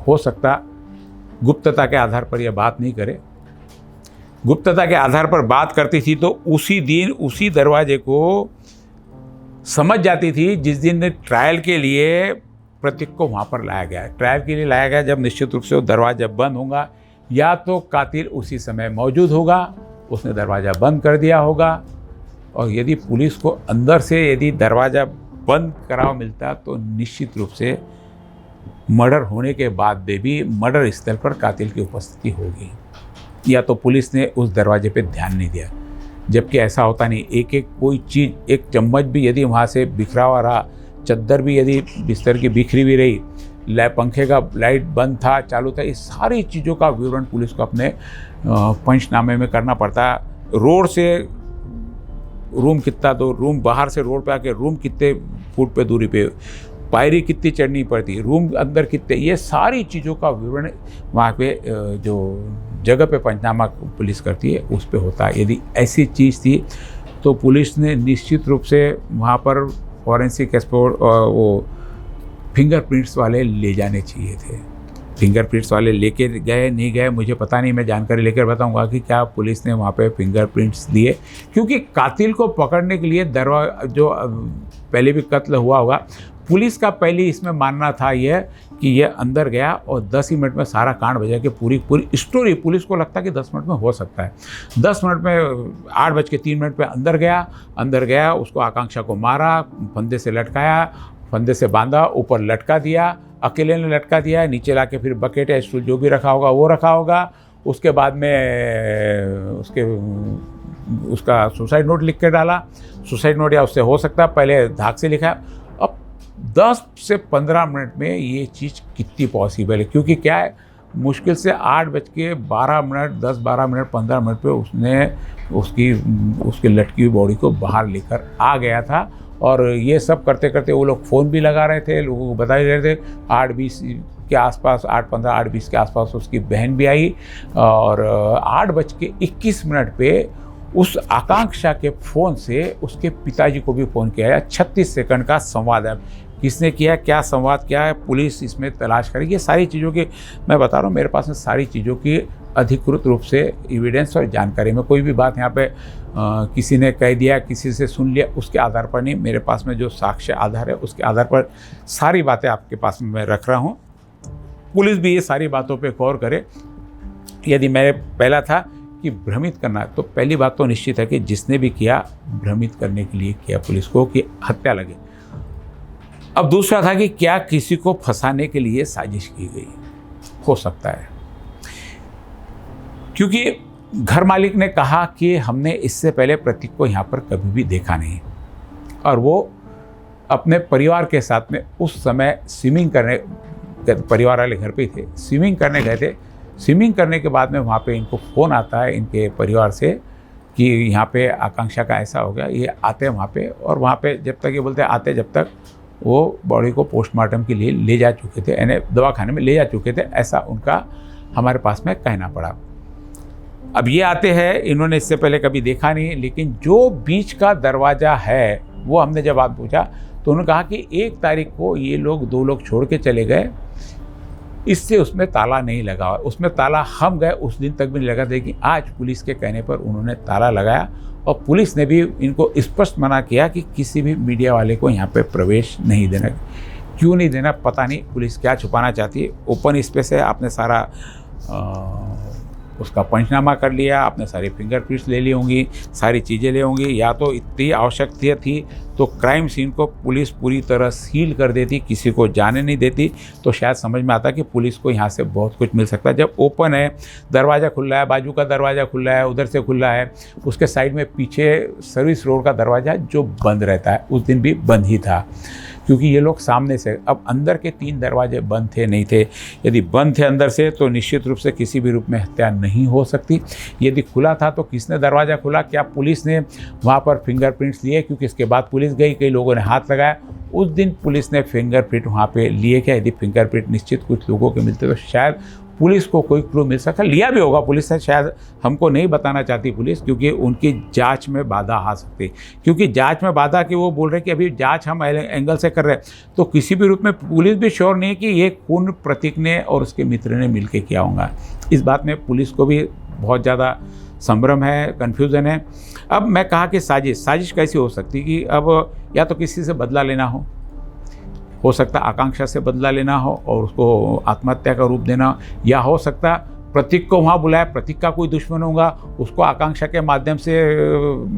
हो सकता गुप्तता के आधार पर यह बात नहीं करे, गुप्तता के आधार पर बात करती थी तो उसी दिन उसी दरवाजे को समझ जाती थी जिस दिन ट्रायल के लिए प्रतीक को वहाँ पर लाया गया। ट्रायल के लिए लाया गया जब निश्चित रूप से वो दरवाज़ा बंद होगा, या तो कातिल उसी समय मौजूद होगा, उसने दरवाज़ा बंद कर दिया होगा, और यदि पुलिस को अंदर से यदि दरवाज़ा बंद कराव मिलता तो निश्चित रूप से मर्डर होने के बाद भी मर्डर स्थल पर कातिल की उपस्थिति होगी, या तो पुलिस ने उस दरवाजे पे ध्यान नहीं दिया। जबकि ऐसा होता नहीं, एक एक कोई चीज़, एक चम्मच भी यदि वहाँ से बिखरा हुआ रहा, चद्दर भी यदि बिस्तर की बिखरी हुई रही, पंखे का लाइट बंद था, चालू था, इस सारी चीज़ों का विवरण पुलिस को अपने पंचनामे में करना पड़ता। रोड से रूम कितना, तो रूम बाहर से रोड पे आके रूम कितने फुट पे दूरी पे, पायरी कितनी चढ़नी पड़ती, रूम अंदर कितने, ये सारी चीज़ों का विवरण वहाँ पे जो जगह पे पंचनामा पुलिस करती है उस पे होता है। यदि ऐसी चीज़ थी तो पुलिस ने निश्चित रूप से वहाँ पर फॉरेंसिक एक्सपर्ट और वो फिंगरप्रिंट्स वाले ले जाने चाहिए थे। फिंगरप्रिंट्स वाले लेके गए नहीं गए मुझे पता नहीं, मैं जानकारी लेकर बताऊंगा कि क्या पुलिस ने वहाँ पे फिंगरप्रिंट्स दिए, क्योंकि कातिल को पकड़ने के लिए जो पहले भी कत्ल हुआ होगा, पुलिस का पहले इसमें मानना था यह कि यह अंदर गया और 10 ही मिनट में सारा कांड बजा के पूरी स्टोरी पुलिस को लगता कि 10 मिनट में हो सकता है। 10 मिनट में 8:03 पे अंदर गया, उसको आकांक्षा को मारा, फंदे से लटकाया, फंदे से बांधा, ऊपर लटका दिया, अकेले ने लटका दिया, नीचे लाके फिर बकेट या स्टूल जो भी रखा होगा वो रखा होगा। उसके बाद में उसका सुसाइड नोट लिख के डाला, सुसाइड नोट या उससे हो सकता है पहले धाक से लिखा। अब 10 से 15 मिनट में ये चीज़ कितनी पॉसिबल है, क्योंकि क्या है, मुश्किल से 8:12, 10-12 मिनट 15 मिनट पे उसने उसकी लटकी हुई बॉडी को बाहर लेकर आ गया था। और ये सब करते करते वो लोग फ़ोन भी लगा रहे थे, लोगों को बता ही रहे थे। 8:20 के आसपास, 8:15, 8:20 के आसपास उसकी बहन भी आई, और 8:21 पे उस आकांक्षा के फ़ोन से उसके पिताजी को भी फ़ोन किया है। 36 सेकंड का संवाद है, किसने किया, क्या संवाद क्या है, पुलिस इसमें तलाश करेगी। ये सारी चीज़ों की मैं बता रहा हूँ, मेरे पास में सारी चीज़ों की अधिकृत रूप से एविडेंस और जानकारी में, कोई भी बात यहाँ पे किसी ने कह दिया, किसी से सुन लिया, उसके आधार पर नहीं, मेरे पास में जो साक्ष्य आधार है उसके आधार पर सारी बातें आपके पास में मैं रख रहा हूँ। पुलिस भी ये सारी बातों पे गौर करे। यदि मेरे पहला था कि भ्रमित करना, तो पहली बात तो निश्चित है कि जिसने भी किया भ्रमित करने के लिए किया पुलिस को कि हत्या लगे। अब दूसरा था कि क्या किसी को फंसाने के लिए साजिश की गई, हो सकता है, क्योंकि घर मालिक ने कहा कि हमने इससे पहले प्रतीक को यहाँ पर कभी भी देखा नहीं, और वो अपने परिवार के साथ में उस समय स्विमिंग करने, परिवार वाले घर पे थे, स्विमिंग करने गए थे। स्विमिंग करने के बाद में वहाँ पे इनको फ़ोन आता है इनके परिवार से कि यहाँ पे आकांक्षा का ऐसा हो गया, ये आते हैं वहाँ पे, और वहाँ पे जब तक ये बोलते आते जब तक वो बॉडी को पोस्टमार्टम के लिए ले जा चुके थे, यानी दवाखाने में ले जा चुके थे, ऐसा उनका हमारे पास में कहना पड़ा। अब ये आते हैं, इन्होंने इससे पहले कभी देखा नहीं, लेकिन जो बीच का दरवाज़ा है वो हमने जब आप पूछा तो उन्होंने कहा कि 1 तारीख को ये लोग 2 लोग छोड़ के चले गए, इससे उसमें ताला नहीं लगा, उसमें ताला हम गए उस दिन तक भी नहीं लगा, लेकिन आज पुलिस के कहने पर उन्होंने ताला लगाया और पुलिस ने भी इनको स्पष्ट मना किया कि किसी भी मीडिया वाले को यहाँ पे प्रवेश नहीं देना। क्यों नहीं देना पता नहीं, पुलिस क्या छुपाना चाहती है। ओपन स्पेस है, आपने सारा उसका पंचनामा कर लिया, आपने सारी फिंगरप्रिंट्स ले ली होंगी, सारी चीज़ें ले होंगी, या तो इतनी आवश्यकता थी तो क्राइम सीन को पुलिस पूरी तरह सील कर देती, किसी को जाने नहीं देती, तो शायद समझ में आता कि पुलिस को यहाँ से बहुत कुछ मिल सकता है। जब ओपन है, दरवाज़ा खुला है, बाजू का दरवाज़ा खुला है, उधर से खुला है, उसके साइड में पीछे सर्विस रोड का दरवाज़ा जो बंद रहता है, उस दिन भी बंद ही था, क्योंकि ये लोग सामने से, अब अंदर के 3 दरवाजे बंद थे नहीं थे, यदि बंद थे अंदर से तो निश्चित रूप से किसी भी रूप में हत्या नहीं हो सकती। यदि खुला था तो किसने दरवाज़ा खोला, क्या पुलिस ने वहाँ पर फिंगरप्रिंट्स लिए, क्योंकि इसके बाद पुलिस गई, कई लोगों ने हाथ लगाया, उस दिन पुलिस ने फिंगरप्रिंट वहाँ पे लिए क्या, यदि फिंगरप्रिंट निश्चित कुछ लोगों के मिलते तो शायद पुलिस को कोई क्लू मिल सकता, लिया भी होगा पुलिस ने, शायद हमको नहीं बताना चाहती पुलिस, क्योंकि उनकी जांच में बाधा आ सकती, क्योंकि जांच में बाधा कि वो बोल रहे कि अभी जांच हम एंगल से कर रहे हैं, तो किसी भी रूप में पुलिस भी श्योर नहीं है कि ये खून प्रतीक ने और उसके मित्र ने मिलकर किया होगा। इस बात में पुलिस को भी बहुत ज़्यादा संभ्रम है, कन्फ्यूज़न है। अब मैं कहा कि साजिश कैसी हो सकती कि अब या तो किसी से बदला लेना हो सकता आकांक्षा से बदला लेना हो और उसको आत्महत्या का रूप देना, या हो सकता प्रतीक को वहाँ बुलाया, प्रतीक का कोई दुश्मन होगा, उसको आकांक्षा के माध्यम से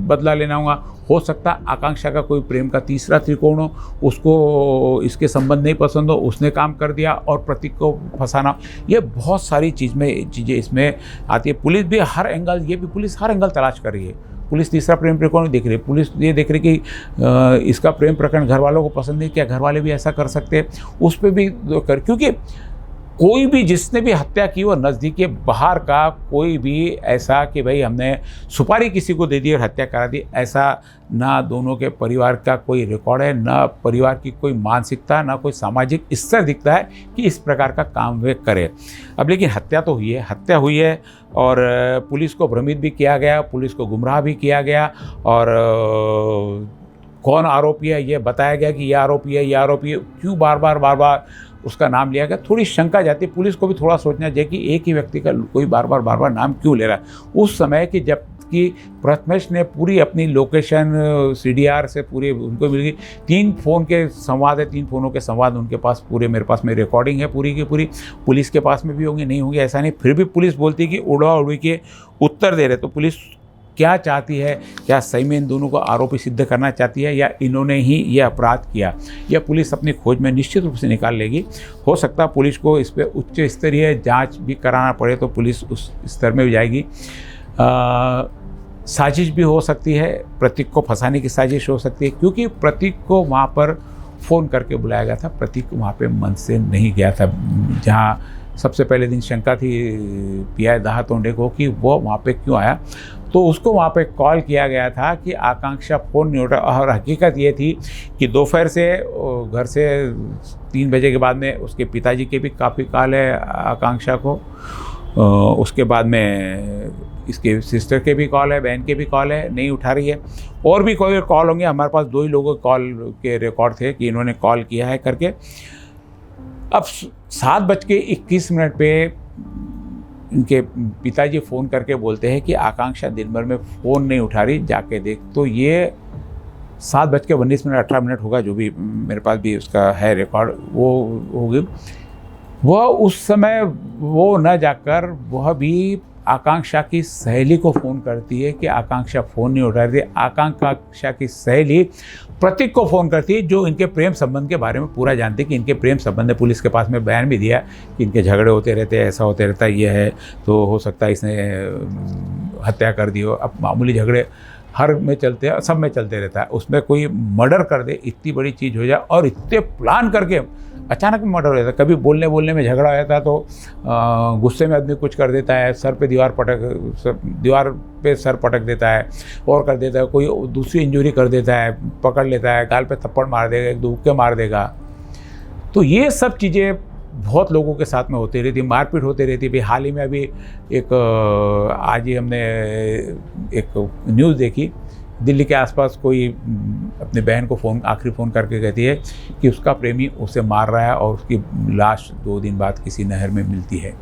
बदला लेना होगा, हो सकता आकांक्षा का कोई प्रेम का तीसरा त्रिकोण हो, उसको इसके संबंध नहीं पसंद हो, उसने काम कर दिया और प्रतीक को फंसाना। ये बहुत सारी चीज़ें इसमें आती है। पुलिस भी हर एंगल, ये भी पुलिस हर एंगल तलाश कर रही है। पुलिस तीसरा प्रेम प्रकरण देख रही है, पुलिस ये देख रही कि इसका प्रेम प्रकरण घर वालों को पसंद नहीं, क्या घर वाले भी ऐसा कर सकते हैं, उस पर भी कर, क्योंकि कोई भी जिसने भी हत्या की वो नज़दीक के बाहर का कोई भी ऐसा कि भाई हमने सुपारी किसी को दे दी और हत्या करा दी, ऐसा ना दोनों के परिवार का कोई रिकॉर्ड है, ना परिवार की कोई मानसिकता, ना कोई सामाजिक स्तर दिखता है कि इस प्रकार का काम वे करे। अब लेकिन हत्या तो हुई है, हत्या हुई है और पुलिस को भ्रमित भी किया गया, पुलिस को गुमराह भी किया गया, और कौन आरोपी है ये बताया गया कि ये आरोपी है, ये आरोपी है, क्यों बार बार उसका नाम लिया गया। थोड़ी शंका जाती है, पुलिस को भी थोड़ा सोचना चाहिए कि एक ही व्यक्ति का कोई बार बार नाम क्यों ले रहा है। उस समय कि जब कि प्रथमेश ने पूरी अपनी लोकेशन CDR से पूरे उनको मिल गई, 3 फ़ोन के संवाद है, 3 फ़ोनों के संवाद उनके पास पूरे, मेरे पास में रिकॉर्डिंग है पूरी की पूरी, पुलिस के पास में भी होंगी, नहीं होंगी ऐसा नहीं, फिर भी पुलिस बोलती कि उड़वा उड़वी के उत्तर दे रहे। तो पुलिस क्या चाहती है, क्या सही में इन दोनों को आरोपी सिद्ध करना चाहती है या इन्होंने ही ये अपराध किया, यह पुलिस अपनी खोज में निश्चित रूप से निकाल लेगी। हो सकता है पुलिस को इस पर उच्च स्तरीय जांच भी कराना पड़े तो पुलिस उस स्तर में भी जाएगी। साजिश भी हो सकती है, प्रतीक को फंसाने की साजिश हो सकती है, क्योंकि प्रतीक को वहाँ पर फ़ोन करके बुलाया गया था, प्रतीक वहाँ पे मन से नहीं गया था। जहाँ सबसे पहले दिन शंका थी PI दाहा तोंडे को कि वो वहाँ पे क्यों आया, तो उसको वहाँ पे कॉल किया गया था कि आकांक्षा फ़ोन नहीं उठा, और हकीकत ये थी कि दोपहर से घर से 3 बजे के बाद में उसके पिताजी के भी काफ़ी कॉल है आकांक्षा को, उसके बाद में इसके सिस्टर के भी कॉल है, बहन के भी कॉल है, नहीं उठा रही है, और भी कोई कॉल होंगे। हमारे पास 2 ही लोगों के कॉल के रिकॉर्ड थे कि इन्होंने कॉल किया है करके। अब 7:21 पे इनके पिताजी फ़ोन करके बोलते हैं कि आकांक्षा दिन भर में फ़ोन नहीं उठा रही, जाके देख। तो ये 7:19 18 होगा, जो भी मेरे पास भी उसका है रिकॉर्ड, वो होगी। वह उस समय वो न जाकर वह भी आकांक्षा की सहेली को फ़ोन करती है कि आकांक्षा फ़ोन नहीं उठा रही थी। आकांक्षा की सहेली प्रतीक को फ़ोन करती है, जो इनके प्रेम संबंध के बारे में पूरा जानती है कि इनके प्रेम संबंध है। पुलिस के पास में बयान भी दिया कि इनके झगड़े होते रहते हैं, ऐसा होते रहता है, ये है, तो हो सकता है इसने हत्या कर दी हो। अब मामूली झगड़े हर में चलते हैं, सब में चलते रहता है, उसमें कोई मर्डर कर दे, इतनी बड़ी चीज़ हो जाए और इतने प्लान करके अचानक मर्डर हो जाता है। कभी बोलने बोलने में झगड़ा हो जाता है तो गुस्से में आदमी कुछ कर देता है, दीवार पे सर पटक देता है और कर देता है, कोई दूसरी इंजरी कर देता है, पकड़ लेता है, गाल पे थप्पड़ मार देगा, एक दो मुक्के मार देगा। तो ये सब चीज़ें बहुत लोगों के साथ में होती रहती, मारपीट होती रहती। भाई हाल ही में अभी आज ही हमने एक न्यूज़ देखी, दिल्ली के आसपास कोई अपनी बहन को आखिरी फ़ोन करके कहती है कि उसका प्रेमी उसे मार रहा है और उसकी लाश 2 दिन बाद किसी नहर में मिलती है।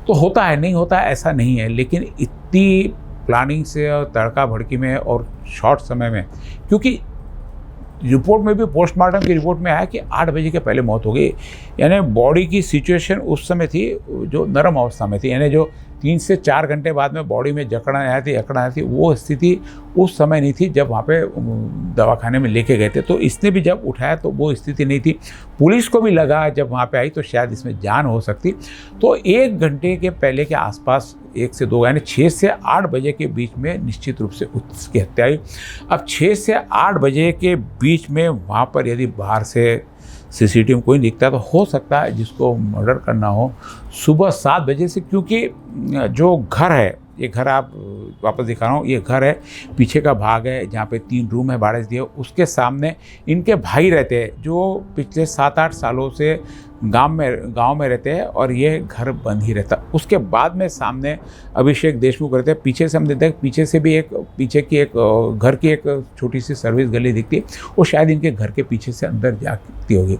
तो होता है, नहीं होता है ऐसा नहीं है, लेकिन इतनी प्लानिंग से और तड़का भड़की में और शॉर्ट समय में, क्योंकि रिपोर्ट में भी, पोस्टमार्टम की रिपोर्ट में आया कि 8 बजे के पहले मौत हो गई। यानी बॉडी की सिचुएशन उस समय थी जो नरम अवस्था में थी, यानी जो 3 से 4 घंटे बाद में बॉडी में जकड़न आई थी, वो स्थिति उस समय नहीं थी जब वहाँ पे दवाखाने में लेके गए थे। तो इसने भी जब उठाया तो वो स्थिति नहीं थी। पुलिस को भी लगा जब वहाँ पे आई तो शायद इसमें जान हो सकती। तो 1 घंटे के पहले के आसपास 1 से 2 यानी 6 से 8 बजे के बीच में निश्चित रूप से उसकी हत्या हुई। अब 6 से 8 बजे के बीच में वहाँ पर यदि बाहर से सीसीटीवी में कोई दिखता है तो हो सकता है जिसको मर्डर करना हो सुबह 7 बजे से, क्योंकि जो घर है, ये घर आप वापस दिखा रहा हूँ, ये घर है, पीछे का भाग है जहाँ पे 3 रूम है भाड़े से दिए, उसके सामने इनके भाई रहते हैं जो पिछले 7-8 सालों से गांव में रहते हैं और ये घर बंद ही रहता। उसके बाद में सामने अभिषेक देशमुख रहते हैं, पीछे से हम देखते हैं, पीछे की एक घर की एक छोटी सी सर्विस गली दिखती है, वो शायद इनके घर के पीछे से अंदर जाती होगी।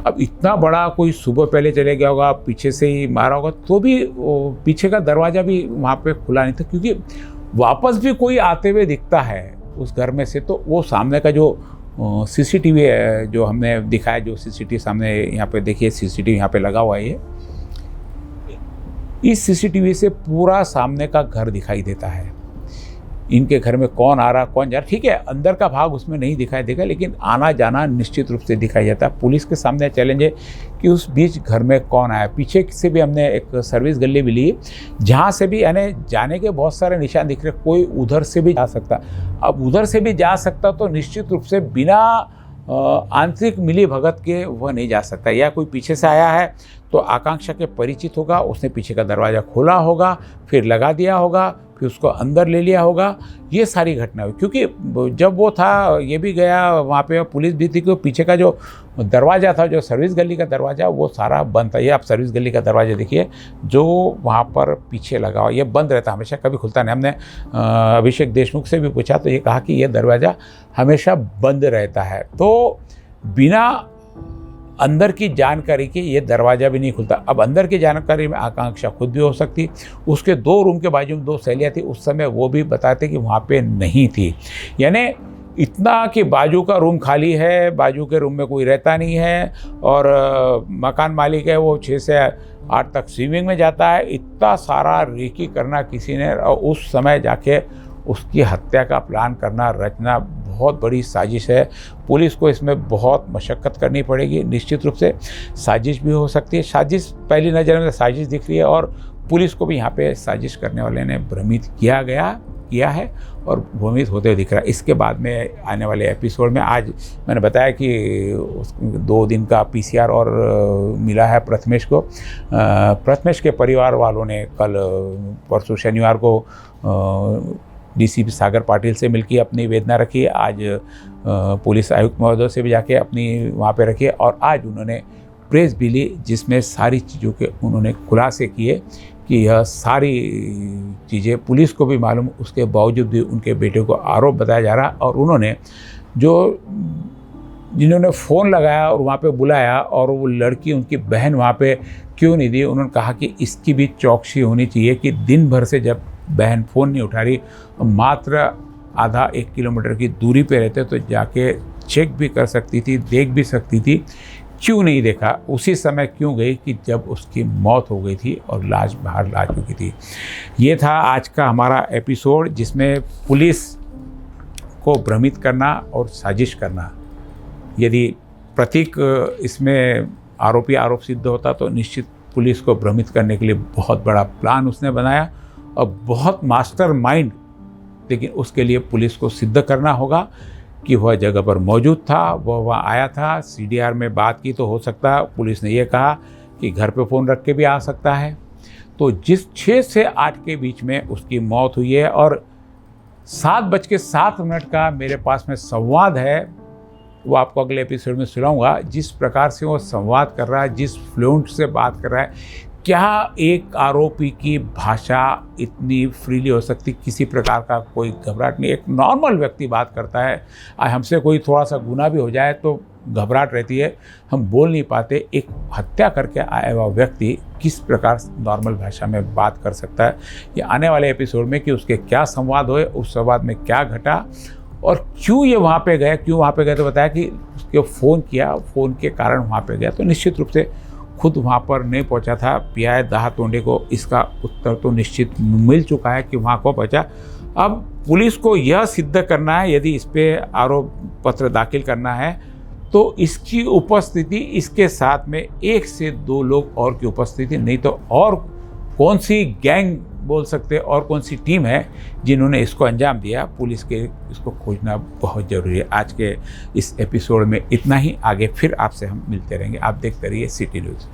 अब इतना बड़ा कोई सुबह पहले चले गया होगा, पीछे से ही मारा होगा, तो भी पीछे का दरवाज़ा भी वहाँ पे खुला नहीं था, क्योंकि वापस भी कोई आते हुए दिखता है उस घर में से, तो वो सामने का जो सीसीटीवी है जो हमने दिखाया, जो सीसीटीवी सामने यहाँ पे देखिए, सीसीटीवी यहाँ पे लगा हुआ है, इस सीसीटीवी से पूरा सामने का घर दिखाई देता है। इनके घर में कौन आ रहा कौन जा रहा, ठीक है अंदर का भाग उसमें नहीं दिखाई देगा, लेकिन आना जाना निश्चित रूप से दिखाई जाता है। पुलिस के सामने चैलेंज है कि उस बीच घर में कौन आया। पीछे से भी हमने एक सर्विस गली भी ली, जहाँ से भी यानी जाने के बहुत सारे निशान दिख रहे, कोई उधर से भी जा सकता। अब उधर से भी जा सकता तो निश्चित रूप से बिना आंतरिक मिली भगत के वह नहीं जा सकता, या कोई पीछे से आया है तो आकांक्षा के परिचित होगा, उसने पीछे का दरवाज़ा खोला होगा, फिर लगा दिया होगा, फिर उसको अंदर ले लिया होगा। ये सारी घटना हुई, क्योंकि जब वो था ये भी गया वहाँ पे, पुलिस भी थी कि पीछे का जो दरवाज़ा था, जो सर्विस गली का दरवाज़ा, वो सारा बंद था। ये आप सर्विस गली का दरवाज़ा देखिए जो वहाँ पर पीछे लगा हुआ, ये बंद रहता, हमेशा कभी खुलता नहीं। हमने अभिषेक देशमुख से भी पूछा तो ये कहा कि ये दरवाज़ा हमेशा बंद रहता है, तो बिना अंदर की जानकारी के ये दरवाज़ा भी नहीं खुलता। अब अंदर की जानकारी में आकांक्षा खुद भी हो सकती, उसके 2 रूम के बाजू में 2 सहेलियाँ थी, उस समय वो भी बताते कि वहाँ पे नहीं थी। यानी इतना कि बाजू का रूम खाली है, बाजू के रूम में कोई रहता नहीं है, और मकान मालिक है वो 6 से 8 तक स्विमिंग में जाता है। इतना सारा रेकी करना किसी ने, और उस समय जाके उसकी हत्या का प्लान करना, रचना बहुत बड़ी साजिश है। पुलिस को इसमें बहुत मशक्क़त करनी पड़ेगी। निश्चित रूप से साजिश भी हो सकती है, साजिश पहली नज़र में साजिश दिख रही है, और पुलिस को भी यहाँ पे साजिश करने वाले ने भ्रमित किया है और भ्रमित होते हुए दिख रहा है। इसके बाद में आने वाले एपिसोड में, आज मैंने बताया कि 2 दिन का PCR और मिला है प्रथमेश को। प्रथमेश के परिवार वालों ने कल परसों शनिवार को DCP सागर पाटिल से मिलकर अपनी वेदना रखी। आज पुलिस आयुक्त महोदय से भी जाके अपनी वहाँ पे रखी, और आज उन्होंने प्रेस भी ली जिसमें सारी चीज़ों के उन्होंने खुलासे किए कि यह सारी चीज़ें पुलिस को भी मालूम, उसके बावजूद भी उनके बेटे को आरोप बताया जा रहा। और उन्होंने जिन्होंने फ़ोन लगाया और वहाँ पे बुलाया, और वो लड़की उनकी बहन वहाँ पे क्यों नहीं दी, उन्होंने कहा कि इसकी भी चौकसी होनी चाहिए कि दिन भर से जब बहन फ़ोन नहीं उठा रही, मात्र आधा 1 किलोमीटर की दूरी पे रहते तो जाके चेक भी कर सकती थी, देख भी सकती थी, क्यों नहीं देखा, उसी समय क्यों गई कि जब उसकी मौत हो गई थी और लाश बाहर ला चुकी थी। ये था आज का हमारा एपिसोड, जिसमें पुलिस को भ्रमित करना और साजिश करना। यदि प्रतीक इसमें आरोप सिद्ध होता तो निश्चित पुलिस को भ्रमित करने के लिए बहुत बड़ा प्लान उसने बनाया, और बहुत मास्टरमाइंड, लेकिन उसके लिए पुलिस को सिद्ध करना होगा कि वह जगह पर मौजूद था, वह वहाँ आया था, सीडीआर में बात की तो हो सकता है, पुलिस ने ये कहा कि घर पे फ़ोन रख के भी आ सकता है। तो जिस 6 से 8 के बीच में उसकी मौत हुई है और 7:07 का मेरे पास में संवाद है, वो आपको अगले एपिसोड में सुनाऊंगा। जिस प्रकार से वो संवाद कर रहा है, जिस फ्लुएंट से बात कर रहा है, क्या एक आरोपी की भाषा इतनी फ्रीली हो सकती, किसी प्रकार का कोई घबराहट नहीं। एक नॉर्मल व्यक्ति बात करता है, हमसे कोई थोड़ा सा गुनाह भी हो जाए तो घबराहट रहती है, हम बोल नहीं पाते। एक हत्या करके आया हुआ व्यक्ति किस प्रकार नॉर्मल भाषा में बात कर सकता है, ये आने वाले एपिसोड में कि उसके क्या संवाद हुए, उस संवाद में क्या घटा और क्यों ये वहाँ पे गए। क्यों वहाँ पे गए तो बताया कि उसके फ़ोन किया, फ़ोन के कारण वहाँ पे गया। तो निश्चित रूप से खुद वहाँ पर नहीं पहुँचा था पीआई दहातोंडे को, इसका उत्तर तो निश्चित मिल चुका है कि वहाँ को पहुँचा। अब पुलिस को यह सिद्ध करना है, यदि इस पर आरोप पत्र दाखिल करना है तो इसकी उपस्थिति, इसके साथ में 1 से 2 लोग और की उपस्थिति, नहीं तो और कौन सी गैंग बोल सकते हैं और कौन सी टीम है जिन्होंने इसको अंजाम दिया। पुलिस के इसको खोजना बहुत ज़रूरी है। आज के इस एपिसोड में इतना ही, आगे फिर आपसे हम मिलते रहेंगे। आप देखते रहिए सिटी न्यूज़।